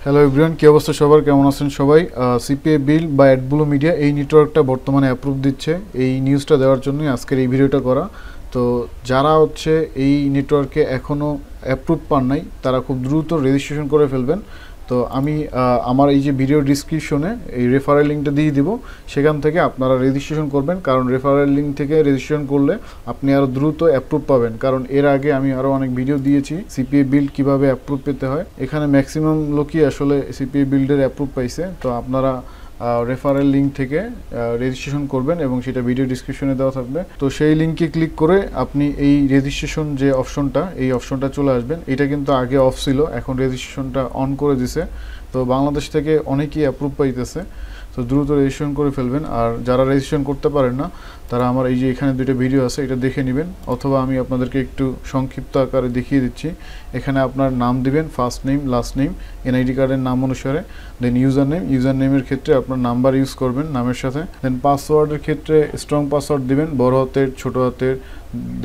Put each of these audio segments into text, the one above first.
Hello everyone, কি অবস্থা সবার, কেমন আছেন সবাই? সিপিএ বিল বা অ্যাডব্লু মিডিয়া এই নেটওয়ার্কটা বর্তমানে অ্যাপ্রুভ দিচ্ছে। এই নিউজটা দেওয়ার জন্যই আজকের এই ভিডিওটা করা। তো যারা এই নেটওয়ার্কে এখনও অ্যাপ্রুভ পান নাই তারা খুব দ্রুত রেজিস্ট্রেশন করে ফেলবেন। তো আমি আমার এই যে ভিডিও ডিসক্রিপশনে এই রেফারেল লিঙ্কটা দিয়ে দিব, সেখান থেকে আপনারা রেজিস্ট্রেশন করবেন। কারণ রেফারেল লিঙ্ক থেকে রেজিস্ট্রেশন করলে আপনি আরও দ্রুত অ্যাপ্রুভ পাবেন। কারণ এর আগে আমি আরও অনেক ভিডিও দিয়েছি সিপিএ বিল্ড কীভাবে অ্যাপ্রুভ পেতে হয়। এখানে ম্যাক্সিমাম লোকই আসলে সিপিএ বিল্ডের অ্যাপ্রুভ পাইছে। তো আপনারা রেফারেল লিঙ্ক থেকে রেজিস্ট্রেশন করবেন এবং সেটা ভিডিও ডিসক্রিপশনে দেওয়া থাকবে। তো সেই লিঙ্কে ক্লিক করে আপনি এই রেজিস্ট্রেশন যে অপশনটা, এই অপশনটা চলে আসবেন। এটা কিন্তু আগে অফ ছিল, এখন রেজিস্ট্রেশনটা অন করে দিছে। তো বাংলাদেশ থেকে অনেকেই অ্যাপ্রুভ পাইতেছে। তো দ্রুত রেজিস্ট্রেশন করে ফেলবেন। আর যারা রেজিস্ট্রেশন করতে পারেন না তারা আমার এই যে এখানে দুইটা ভিডিও আছে, এটা দেখে নেবেন, অথবা আমি আপনাদেরকে একটু সংক্ষিপ্ত আকারে দেখিয়ে দিচ্ছি। এখানে আপনার নাম দিবেন, first name, last name, NID কার্ডের নাম অনুসারে। দেন ইউজার নেমের ক্ষেত্রে আপনার নাম্বার ইউজ করবেন নামের সাথে। দেন পাসওয়ার্ডের ক্ষেত্রে স্ট্রং পাসওয়ার্ড দিবেন, বড় হাতের, ছোট হাতের,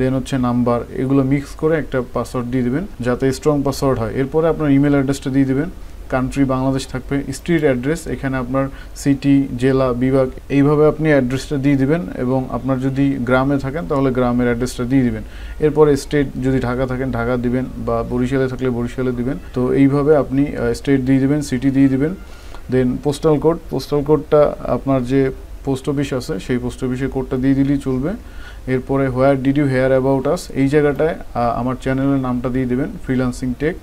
দেন নাম্বার, এগুলো মিক্স করে একটা পাসওয়ার্ড দিয়ে দিবেন যাতে স্ট্রং পাসওয়ার্ড হয়। এরপরে আপনার ইমেল অ্যাড্রেসটা দিয়ে দিবেন। কান্ট্রি বাংলাদেশ থাকবে। স্ট্রিট অ্যাড্রেস, এখানে আপনার সিটি, জেলা, বিভাগ, এইভাবে আপনি অ্যাড্রেসটা দিয়ে দিবেন। এবং আপনার যদি গ্রামে থাকেন তাহলে গ্রামের অ্যাড্রেসটা দিয়ে দিবেন। এরপরে স্টেট, যদি ঢাকা থাকেন ঢাকা দিবেন, বা বরিশালে থাকলে বরিশালে দিবেন। তো এইভাবে আপনি স্টেট দিয়ে দিবেন, সিটি দিয়ে দিবেন। দেন পোস্টাল কোডটা আপনার যে পোস্ট অফিস আছে সেই পোস্ট অফিসের কোডটা দিয়ে দিলেই চলবে। এরপরে where did you hear about us, এই জায়গাটায় আমার চ্যানেলের নামটা দিয়ে দেবেন, ফ্রিল্যান্সিং টেক।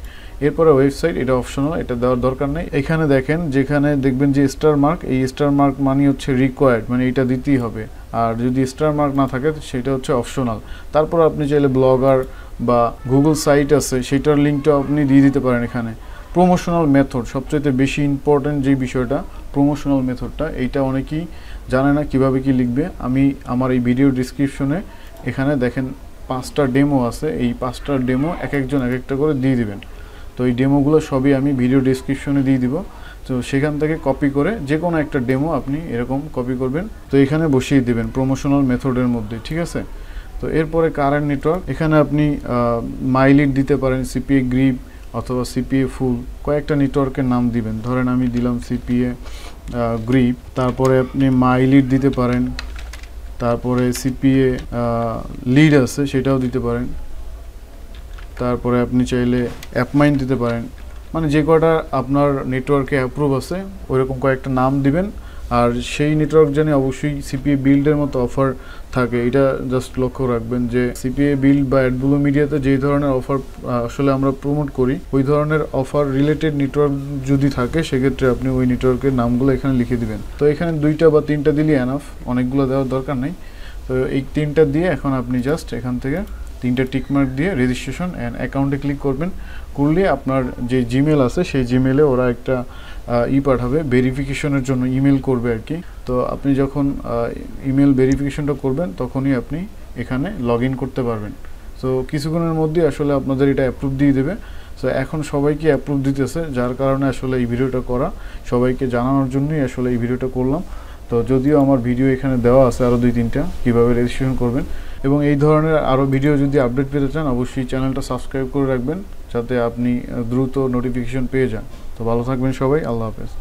এরপরে ওয়েবসাইট, এটা অপশনাল, এটা দেওয়ার দরকার নেই। এখানে দেখেন, যেখানে দেখবেন যে স্টার মার্ক, এই স্টার মার্ক মানে হচ্ছে রিকোয়ার্ড, মানে এটা দিতেই হবে। আর যদি স্টার মার্ক না থাকে সেটা হচ্ছে অপশনাল। তারপর আপনি চাইলে ব্লগার বা গুগল সাইট আছে সেটার লিঙ্কটা আপনি দিয়ে দিতে পারেন এখানে। প্রমোশনাল মেথড, সবচেয়ে বেশি ইম্পর্টেন্ট যে বিষয়টা, প্রমোশনাল মেথডটা, এইটা অনেকেই জানে না কিভাবে কি লিখবে। আমি আমার এই ভিডিও ডিসক্রিপশনে এখানে দেখেন 5টা ডেমো আছে, এই 5টা ডেমো এক একজন এক একটা করে দিয়ে দিবেন। তো এই ডেমোগুলো সবই আমি ভিডিও ডিসক্রিপশনে দিয়ে দিব। তো সেখান থেকে কপি করে যে কোনো একটা ডেমো আপনি এরকম কপি করবেন, তো এখানে বসিয়ে দেবেন প্রমোশনাল মেথডের মধ্যে, ঠিক আছে? তো এরপরে কারেন্ট নেটওয়ার্ক, এখানে আপনি মাইলিড দিতে পারেন, সিপিএ গ্রিপ অথবা সিপিএ ফুল, কয়েকটা নেটওয়ার্কের নাম দিবেন। ধরেন আমি দিলাম সিপিএ গ্রিপ, তারপরে আপনি মাইলিড দিতে পারেন, তারপরে সিপিএ লিড আছে সেটাও দিতে পারেন। তারপরে আপনি চাইলে অ্যাপমাইন্ড দিতে পারেন। মানে যে কটা আপনার নেটওয়ার্কে অ্যাপ্রুভ আছে ওইরকম কয়েকটা নাম দিবেন। আর সেই নেটওয়ার্ক জানি অবশ্যই সিপিএ বিল্ডের মতো অফার থাকে, এটা জাস্ট লক্ষ্য রাখবেন যে সিপিএ বিল্ড বা অ্যাডব্লু মিডিয়াতে যেই ধরনের অফার আসলে আমরা প্রমোট করি, ওই ধরনের অফার রিলেটেড নেটওয়ার্ক যদি থাকে সেক্ষেত্রে আপনি ওই নেটওয়ার্কের নামগুলো এখানে লিখে দিবেন। তো এখানে 2টা বা 3টা দিলেই এনাফ, অনেকগুলো দেওয়ার দরকার নেই। তো এই 3টা দিয়ে এখন আপনি জাস্ট এখান থেকে 3টা টিকমার্ক দিয়ে রেজিস্ট্রেশন অ্যান্ড অ্যাকাউন্টে ক্লিক করবেন। করলে আপনার যে জিমেল আছে সেই জিমেলে ওরা একটা পাঠাবে ভেরিফিকেশনের জন্য, ইমেল করবে আর কি। তো আপনি যখন ইমেল ভেরিফিকেশনটা করবেন তখনই আপনি এখানে লগ ইন করতে পারবেন। সো কিছুক্ষণের মধ্যে আসলে আপনাদের এটা অ্যাপ্রুভ দিয়ে দেবে। সো এখন সবাইকে অ্যাপ্রুভ দিতেছে, যার কারণে আসলে এই ভিডিওটা করা, সবাইকে জানানোর জন্যই আসলে এই ভিডিওটা করলাম। তো যদিও আমার ভিডিও এখানে দেওয়া আছে আরও 2-3টা কীভাবে রেজিস্ট্রেশন করবেন। এবং এই ধরনের আরও ভিডিও যদি আপডেট পেতে চান অবশ্যই চ্যানেলটা সাবস্ক্রাইব করে রাখবেন যাতে আপনি দ্রুত নোটিফিকেশন পেয়ে যান। তো ভালো থাকবেন সবাই, আল্লাহ হাফেজ।